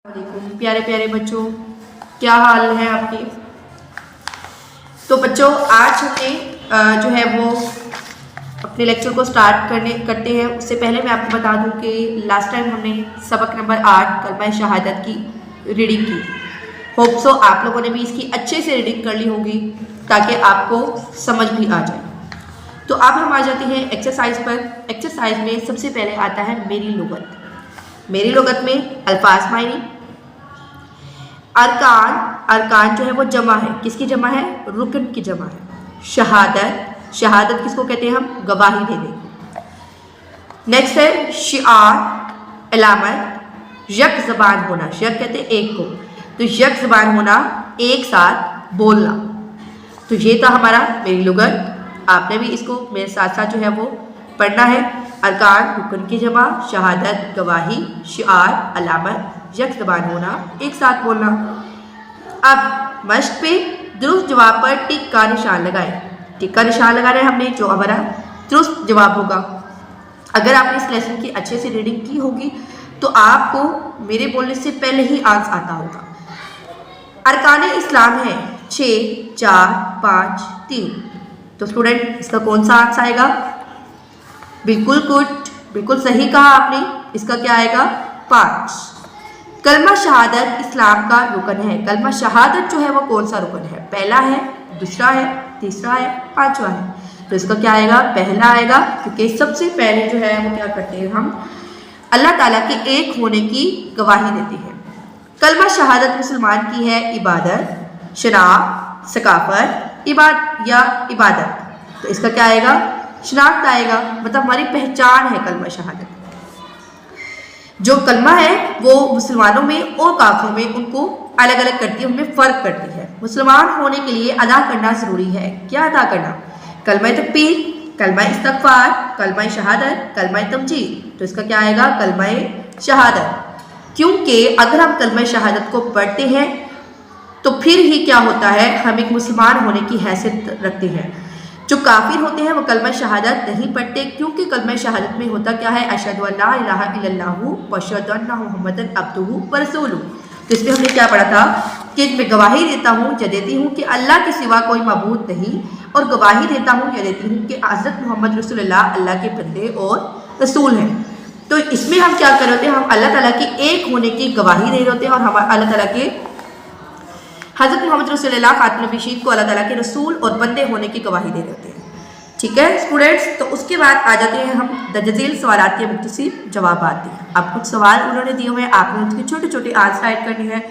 वालेकुम प्यारे प्यारे बच्चों, क्या हाल है आपके। तो बच्चों आज हमने जो है वो अपने लेक्चर को स्टार्ट करते हैं। उससे पहले मैं आपको बता दूं कि लास्ट टाइम हमने सबक नंबर 8 कलमा शहादत की रीडिंग की। होप सो आप लोगों ने भी इसकी अच्छे से रीडिंग कर ली होगी ताकि आपको समझ भी आ जाए। तो अब हम आ जाते हैं एक्सरसाइज पर। एक्सरसाइज में सबसे पहले आता है मेरी लुगत। मेरी लुगत में अल्फाज मायनी। अरकान, अरकान जो है वो जमा है, किसकी जमा है? रुकन की जमा है। शहादत, शहादत किसको कहते हैं? हम गवाही देने। नेक्स्ट है शिआर, अलामत। यक ज़बान होना, यक कहते हैं एक को, तो यक ज़बान होना, एक साथ बोलना। तो ये था हमारा मेरी लुगत। आपने भी इसको मेरे साथ साथ जो है वो पढ़ना है। अरकान रुकन की जमा, शहादत गवाही, शिआर अलामत, यक ज़बान होना, एक साथ बोलना। अब मश्क पे दुरुस्त जवाब पर टिक का निशान लगाएं। टिक का निशान लगाना है हमने, जो हमारा दुरुस्त जवाब होगा। अगर आपने इस लेसन की अच्छे से रीडिंग की होगी तो आपको मेरे बोलने से पहले ही आंसर आता होगा। अरकान इस्लाम है 6, 4, 5, 3। तो स्टूडेंट इसका कौन सा आंसर आएगा? बिल्कुल गुड, बिल्कुल सही कहा आपने। इसका क्या आएगा? 5। कलमा शहादत इस्लाम का रुकन है। कलमा शहादत जो है वो कौन सा रुकन है? पहला है, दूसरा है, तीसरा है, पांचवा है। तो इसका क्या आएगा? पहला आएगा, क्योंकि सबसे पहले जो है वो क्या करते हैं हम? अल्लाह ताला के एक होने की गवाही देते हैं। कलमा शहादत मुसलमान की है इबादत, शनाख्त, सकाफत, इबादत। तो इसका क्या आएगा? शनाख्त आएगा, मतलब हमारी पहचान है कलमा शहादत। जो कलमा है वो मुसलमानों में और काफिरों में उनको अलग अलग करती है, उनमें फ़र्क करती है। मुसलमान होने के लिए अदा करना ज़रूरी है। क्या अदा करना? कलमा तकबीर, कलमा इस्तग़फ़ार, कलमा शहादत, कलमा तमजीद। तो इसका क्या आएगा? कलमा शहादत। क्योंकि अगर हम कलमा शहादत को पढ़ते हैं तो फिर ही क्या होता है, हम एक मुसलमान होने की हैसियत रखते हैं। जो काफिर होते हैं वो कलमा शहादत नहीं पढ़ते, क्योंकि कलमा शहादत में होता क्या है? अशहदु अल्ला इलाहा इल्लल्लाहु व अशहदु अन्ना मुहम्मदन अब्दुहु व रसूलुहु। तो इसमें हमने क्या पढ़ा था कि मैं गवाही देता हूँ या देती हूँ कि अल्लाह के सिवा कोई मबूद नहीं, और गवाही देता हूँ या देती हूँ कि हज़रत मोहम्मद रसूलुल्लाह अल्लाह के बंदे और रसूल हैं। तो इसमें हम क्या कर रहे होते हैं? हम अल्लाह ताला की एक होने की गवाही दे रहे होते हैं, और हम अल्लाह ताला के हज़रत मोहम्मद रसूलुल्लाह खातमुन नबीयीन को अल्लाह ताला के रसूल और बंदे होने की गवाही दे रहे होते हैं। ठीक है स्टूडेंट्स, तो उसके बाद आ जाते हैं हम दर्जज़ेल सवालात के मुख्तसर जवाबात दिए। अब कुछ सवाल उन्होंने दिए हुए हैं, आपने उसके छोटे छोटे आंसर राइट करने हैं,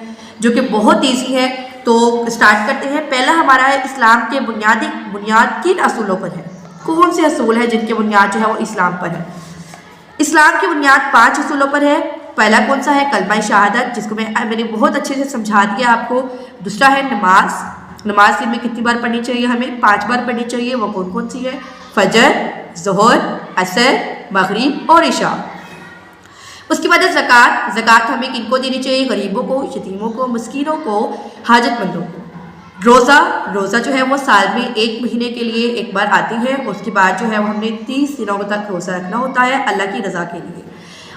जो कि बहुत ईजी है। तो स्टार्ट करते हैं। पहला हमारा है इस्लाम के बुनियाद किन असूलों पर है? कौन से असूल है जिनके बुनियाद जो है वो इस्लाम पर है? इस्लाम की बुनियाद 5 असूलों पर है। पहला कौन सा है? कलमा शहादत, जिसको मैंने बहुत अच्छे से समझा दिया आपको। दूसरा है नमाज। नमाज दिन में कितनी बार पढ़नी चाहिए? हमें 5 बार पढ़नी चाहिए। वो कौन कौन सी है? फजर, ज़ोहर, असर, मगरिब और इशा। उसके बाद है ज़कात। ज़कात हमें किनको देनी चाहिए? गरीबों को, यतीमों को, मिस्कीनों को, हाजतमंदों को। रोज़ा, रोज़ा जो है वो साल में 1 महीने के लिए एक बार आती है। उसके बाद जो है वो हमने 30 दिनों तक रोज़ा रखना होता है अल्लाह की रज़ा के लिए।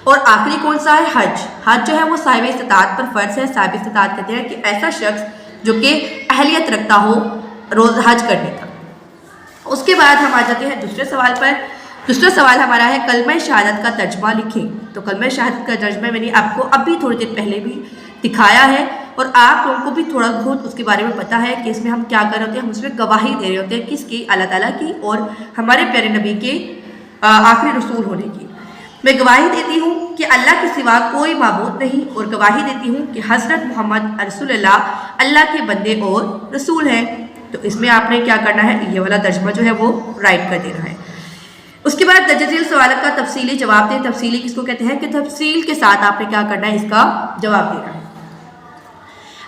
और आखिरी कौन सा है? हज। हज जो है वो साहिब इस्तिताअत पर फ़र्ज़ है। साहिब इस्तिताअत कहते हैं कि ऐसा शख्स जो कि अहलियत रखता हो रोज़ हज करने का। उसके बाद हम आ जाते हैं दूसरे सवाल पर। दूसरा सवाल हमारा है कलमा शहादत का तर्जमा लिखें। तो कलमा शहादत का तर्जमा मैंने आपको अभी थोड़ी देर पहले भी दिखाया है, और आप लोगों को भी थोड़ा बहुत उसके बारे में पता है कि इसमें हम क्या कर रहे होते हैं। हम उसमें गवाही दे रहे होते हैं, किसकी? अल्लाह ताला की और हमारे प्यारे नबी के आखिरी रसूल होने की। मैं गवाही देती हूँ कि अल्लाह के सिवा कोई माबूद नहीं, और गवाही देती हूँ कि हज़रत मोहम्मद रसूलुल्लाह अल्लाह के बंदे और रसूल हैं। तो इसमें आपने क्या करना है? ये वाला तर्जमा जो है वो राइट कर देना है। उसके बाद दर्जज़ेल सवाल का तफसीली जवाब दें। तफसीली किसको कहते हैं? कि तफसील के साथ आपने क्या करना है? इसका जवाब देना है।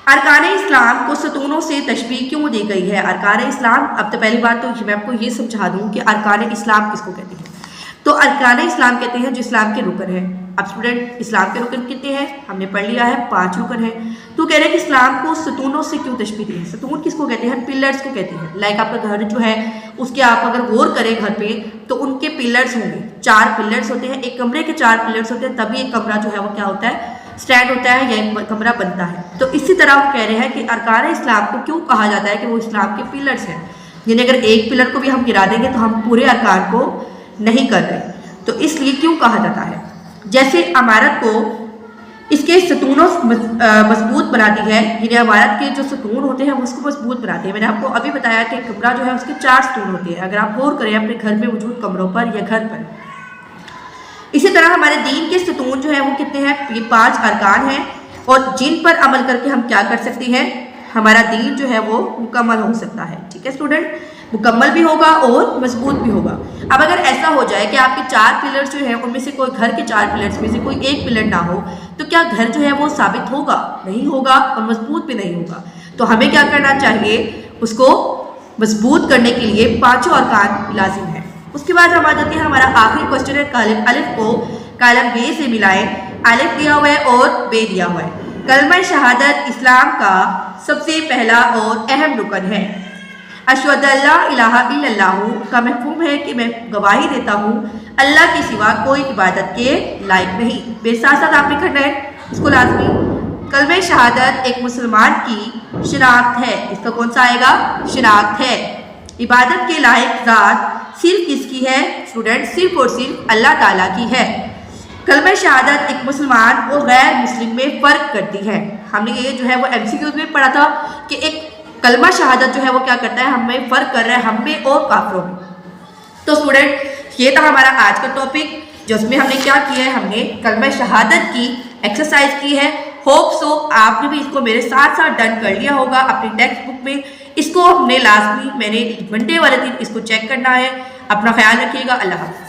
अरकान इस्लाम को सतूनों से तशबीह क्यों दी गई है? अरकान इस्लाम, अब तो पहली बात तो मैं आपको ये समझा दूँ कि अरकान इस्लाम किसको कहते हैं। तो अरकान इस्लाम कहते हैं जो इस्लाम के रुकन है। अब स्टूडेंट इस्लाम के रुकन कितने हैं? हमने पढ़ लिया है 5 रुकन है। तो कह रहे हैं कि इस्लाम को सतूनों से क्यों तशबीह दी है? सतून किसको कहते हैं? पिलर्स को कहते हैं। लाइक आपका घर जो है उसके आप अगर गौर करें घर पे तो उनके पिलर्स होंगे, 4 पिलर्स होते हैं। एक कमरे के 4 पिलर्स होते हैं, तभी एक कमरा जो है वो क्या होता है? स्टैंड होता है या कमरा बनता है। तो इसी तरह हम कह रहे हैं कि अरकान इस्लाम को क्यों कहा जाता है कि वो इस्लाम के पिलर्स हैं, यानी अगर एक पिलर को भी हम गिरा देंगे तो हम पूरे अरकान को नहीं कर रहे, तो इसलिए क्यों कहा जाता है। जैसे इमारत को इसके सतूनों मजबूत बनाती है, यानी इमारत के जो सतून होते हैं उसको मजबूत बनाते हैं। मैंने आपको अभी बताया कि कमरा जो है उसके 4 सतून होते हैं, अगर आप गौर करें अपने घर में मौजूद कमरों पर या घर पर। इसी तरह हमारे दीन के सतून जो है वो कितने हैं, ये 5 अरकान हैं, और जिन पर अमल करके हम क्या कर सकते हैं, हमारा दीन जो है वो मुकम्मल हो सकता है। ठीक है स्टूडेंट, मुकम्मल भी होगा और मजबूत भी होगा। अब अगर ऐसा हो जाए कि आपके 4 पिलर्स जो हैं उनमें से कोई, घर के 4 पिलर्स में से कोई एक पिलर ना हो, तो क्या घर जो है वो साबित होगा, नहीं होगा, और मजबूत भी नहीं होगा। तो हमें क्या करना चाहिए, उसको मजबूत करने के लिए 5 अरकान लाजिम है। उसके बाद हम आ जाते हैं, हमारा आखिरी क्वेश्चन है कालिम अलिफ को कालम बे से मिलाएं। अलिफ दिया हुआ है और बे दिया हुआ है। कलमा शहादत इस्लाम का सबसे पहला और अहम रुकन है। अशहदु अल्ला इलाहा इल्लल्लाहु का मफ़हूम है कि मैं गवाही देता हूँ अल्लाह के सिवा कोई इबादत के लायक नहीं। मेरे साथ साथ आपने करना है इसको लाजमी। कलमे शहादत एक मुसलमान की शिनाख्त है। इसका कौन सा आएगा, शिनाख्त है। इबादत के लायक ज़ात सिर्फ किसकी है स्टूडेंट, सिर्फ और सिर्फ अल्लाह ताला की है। कलमा शहादत एक मुसलमान और गैर मुस्लिम में फ़र्क करती है। हमने ये जो है वो MCQs में पढ़ा था कि एक कलमा शहादत जो है वो क्या करता है, हमें फ़र्क कर रहा है हम में और काफिरों में। तो स्टूडेंट ये था हमारा आज का टॉपिक, जिसमें हमने क्या किया है, हमने कलमा शहादत की एक्सरसाइज की है। होप सो आपने भी इसको मेरे साथ साथ डन कर लिया होगा अपनी टेक्स्ट बुक में। इसको हमने लाजमी मैंने मंडे वाले दिन इसको चेक करना है। अपना ख्याल रखिएगा। अल्लाह हाफ़िज़।